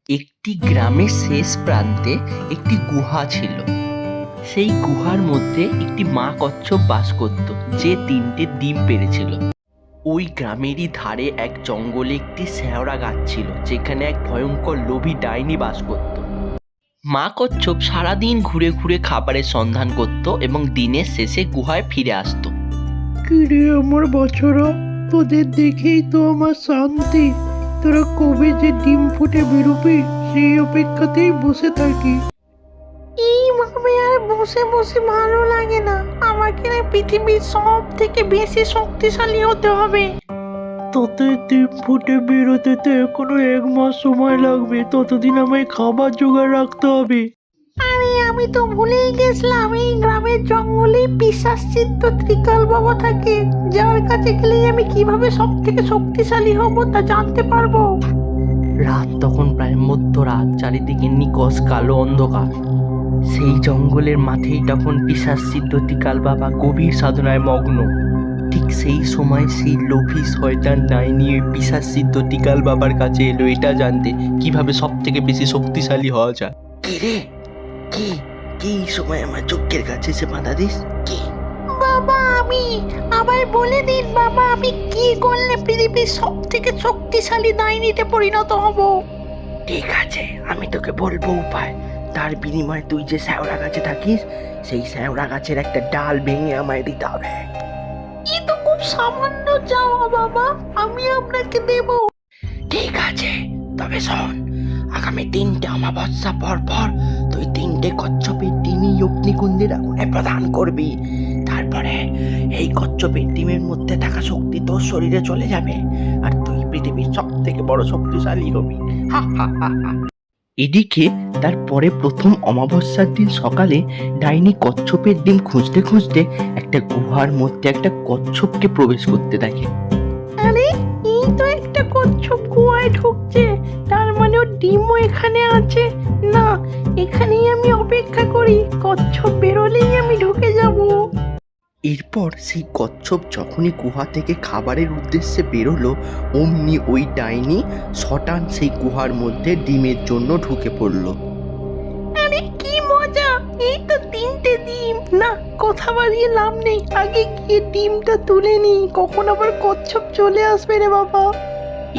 একটি গ্রামের শেষ প্রান্তে একটি গুহা ছিল। সেই গুহার মধ্যে একটি মা কচ্ছপ বাস করত, যে 3টে ডিম পেড়েছিল। ওই গ্রামেরই ধারে এক জঙ্গলে একটি শেওড়া গাছ ছিল, যেখানে এক ভয়ঙ্কর লোভী ডাইনি বাস করত। মা কচ্ছপ সারাদিন ঘুরে ঘুরে খাবারের সন্ধান করত এবং দিনের শেষে গুহায় ফিরে আসতো। কিরে আমার বাছারা, তোদের দেখেই তো আমার শান্তি। তোরা কবে যে ডিম ফুটে বেরোবি সেই অপেক্ষাতেই বসে থাকি। এইভাবে আর বসে বসে ভালো লাগে না। আমাকে না পৃথিবীর সব থেকে বেশি শক্তিশালী হতে হবে। তোদের ডিম ফুটে বেরোতে তো এখনো 1 মাস সময় লাগবে। ততদিন আমায় খাবার জোগাড় রাখতে হবে। আরে আমি তো ভুলেই গেছিলাম, এই গ্রামের জঙ্গলে পিশাচিত্ত ত্রিকাল বাবা থাকে, যার কাছে গেলেই আমি কিভাবে সব থেকে শক্তিশালী হব তা জানতে পারবো। রাত তখন প্রায় মধ্যরাত, চারিদিকে নিকষ কালো অন্ধকার। সেই জঙ্গলের মাঠেই তখন পিশাচচিত্ত ত্রিকাল বাবা গভীর সাধনায় মগ্ন। ঠিক সেই সময় সেই লোভী শয়তান ডাইনি ওই পিশাচচিত্ত ত্রিকাল বাবার কাছে এলো এটা জানতে কিভাবে সব থেকে বেশি শক্তিশালী হওয়া যায়। কে রে, কে কে এই সময় আমার চোখের কাছে এসে বাধা দিস? কে? বাবা আমি, আমায় বলে দিন বাবা, আমি কি করলে পৃথিবীর সব থেকে শক্তিশালী ডাইনিতে পরিণত হব? ঠিক আছে, আমি তোকে বলবো উপায়। তার বিনিময়ে তুই যে শেওড়া গাছে থাকিস, সেই শেওড়া গাছের একটা ডাল ভেঙে আমায় দিতে হবে। এ তো খুব সামান্য চাওয়া বাবা, আমি আপনাকে দেব। ঠিক আছে, তবে শোন, আগামী 3টে অমাবস্যা পর পর তুই 3টে কচ্ছপের ডিমই অগ্নিকুণ্ডের আগুনে প্রদান করবি। তারপরে এই কচ্ছপের ডিমের মধ্যে থাকা শক্তি তোর শরীরে চলে যাবে, আর তুই পৃথিবীর সব থেকে বড় শক্তিশালী হবি। হা হা হা হা। এদিকে তারপরে প্রথম অমাবস্যার দিন সকালে ডাইনি কচ্ছপের ডিম খুঁজতে খুঁজতে একটা গুহার মধ্যে একটা কচ্ছপকে প্রবেশ করতে দেখে। আরে এই তো একটা কচ্ছপ কুয়ায় ঢুকছে, তার মানে ওর ডিমও এখানে আছে। না, এখানেই আমি অপেক্ষা করি, কচ্ছপ বেরোলেই আমি ঢুকে যাব। এরপর সেই কচ্ছপ যখনই গুহা থেকে খাবারের উদ্দেশ্যে বেরোলো, অমনি ওই ডাইনি শটান সেই গুহার মধ্যে ডিমের জন্য ঢুকে পড়লো। আরে কি মজা, এই তো 3টে ডিম। না, কথা বাড়িয়ে লাভ নেই, আগে গিয়ে ডিমটা তুলে নিই, কখন আবার কচ্ছপ চলে আসবে রে বাবা।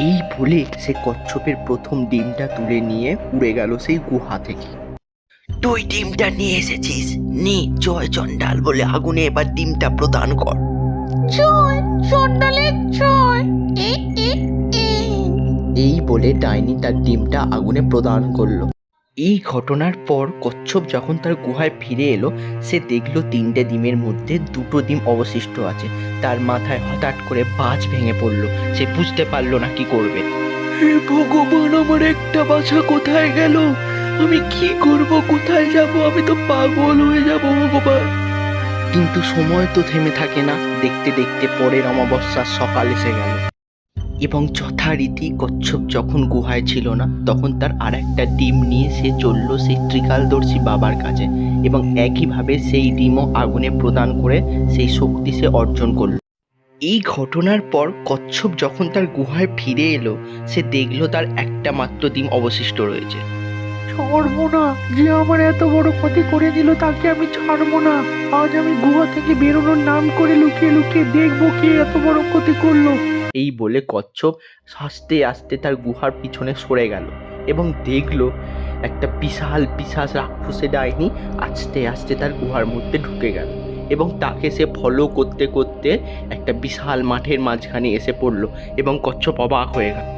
এই বলে সে কচ্ছপের প্রথম ডিমটা তুলে নিয়ে উড়ে গেল সেই গুহা থেকে। তুই ডিমটা নিয়ে এসেছিস, নে জয় চণ্ডাল বলে আগুনে এবার ডিমটা প্রদান কর। জয় চণ্ডালের জয়। এ এ এ। এই বলে ডাইনি তার ডিমটা আগুনে প্রদান করলো। এই ঘটনার পর কচ্ছপ যখন তার গুহায় ফিরে এলো, সে দেখলো 3টে ডিমের মধ্যে 2টো ডিম অবশিষ্ট আছে। তার মাথায় হঠাৎ করে বাজ ভেঙে পড়লো। সে বুঝতে পারলো না কি করবে। হে ভগবান, আমার একটা বাছা কোথায় গেল? আমি কি করব, কোথায় যাব? আমি তো পাগল হয়ে যাব ভগবান। কিন্তু সময় তো থেমে থাকে না। দেখতে দেখতে পরের অমাবস্যার সকাল এসে গেল এবং যথারীতি কচ্ছপ যখন গুহায় ছিল না, তখন তার আর একটা ডিম নিয়ে সে চলল সেই ত্রিকালদর্শী বাবার কাছে এবং একইভাবে সেই ডিমও আগুনে প্রদান করে সেই শক্তি সে অর্জন করল। এই ঘটনার পর কচ্ছপ যখন তার গুহায় ফিরে এলো, সে দেখলো তার একটা মাত্র ডিম অবশিষ্ট রয়েছে। ছাড়বো না, যে আমার এত বড় ক্ষতি করে দিল তাকে আমি ছাড়বো না। আজ আমি গুহা থেকে বেরোনোর নাম করে লুকিয়ে লুকিয়ে দেখবো কে এত বড় ক্ষতি করলো। এই বলে কচ্ছপ আস্তে আস্তে তার গুহার পিছনে সরে গেল এবং দেখলো একটা বিশাল বিশাল রাক্ষসে ডাইনি আস্তে আস্তে তার গুহার মধ্যে ঢুকে গেল এবং তাকে সে ফলো করতে করতে একটা বিশাল মাঠের মাঝখানে এসে পড়লো এবং কচ্ছপ অবাক হয়ে গেল।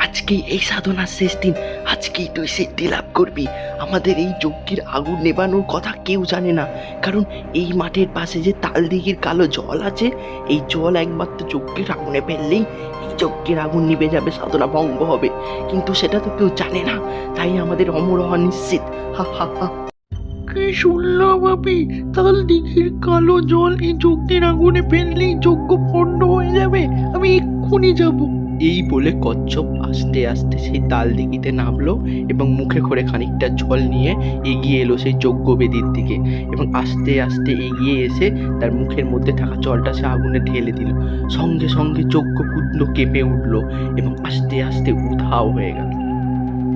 আজকেই এই সাধনার শেষ দিন, আজকেই তুই সিদ্ধি লাভ করবি। আমাদের এই যজ্ঞের আগুন নেবানোর কথা কেউ জানে না, কারণ এই মাঠের পাশে যে তালদিঘির কালো জল আছে, এই জল একমাত্র যজ্ঞের আগুনে ফেললেই এই যজ্ঞের আগুন নিভে যাবে, সাধনা ভঙ্গ হবে। কিন্তু সেটা তো কেউ জানে না, তাই আমাদের অমর হওয়া নিশ্চিত। হা হা হা। কি শুনলাম আমি? তাল দিঘির কালো জল এই যজ্ঞের আগুনে ফেললেই যজ্ঞ পণ্ড হয়ে যাবে। আমি এক্ষুনি যাবো। এই বলে কচ্ছপ আস্তে আস্তে সেই তাল দিঘিতে নামলো এবং মুখে করে খানিকটা জল নিয়ে এগিয়ে এলো সেই যজ্ঞবেদীর দিকে এবং আস্তে আস্তে এগিয়ে এসে তার মুখের মধ্যে থাকা জলটা সে আগুনে ঢেলে দিল। সঙ্গে সঙ্গে যজ্ঞকুণ্ড কেঁপে উঠলো এবং আস্তে আস্তে উধাও হয়ে গেল।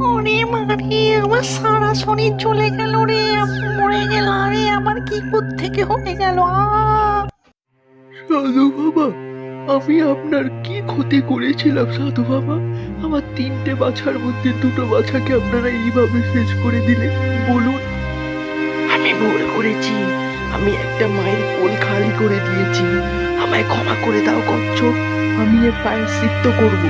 ওরে মারে, আমার সারা শরীর চলে গেল রে, আমি মরে গেলাম রে, আমার কি থেকে হয়ে গেল সাধু বাবা, আমি আপনার কি ক্ষতি করেছিলাম সাধু বাবা? আমার 3টে বাছার মধ্যে 2টো বাছাকে আপনারা এইভাবে শেষ করে দিলে, বলুন। আমি ভুল করেছি, আমি একটা মায়ের কোল খালি করে দিয়েছি, আমায় ক্ষমা করে দাও কচ্ছপ, আমি এর প্রায়শ্চিত্ত করব।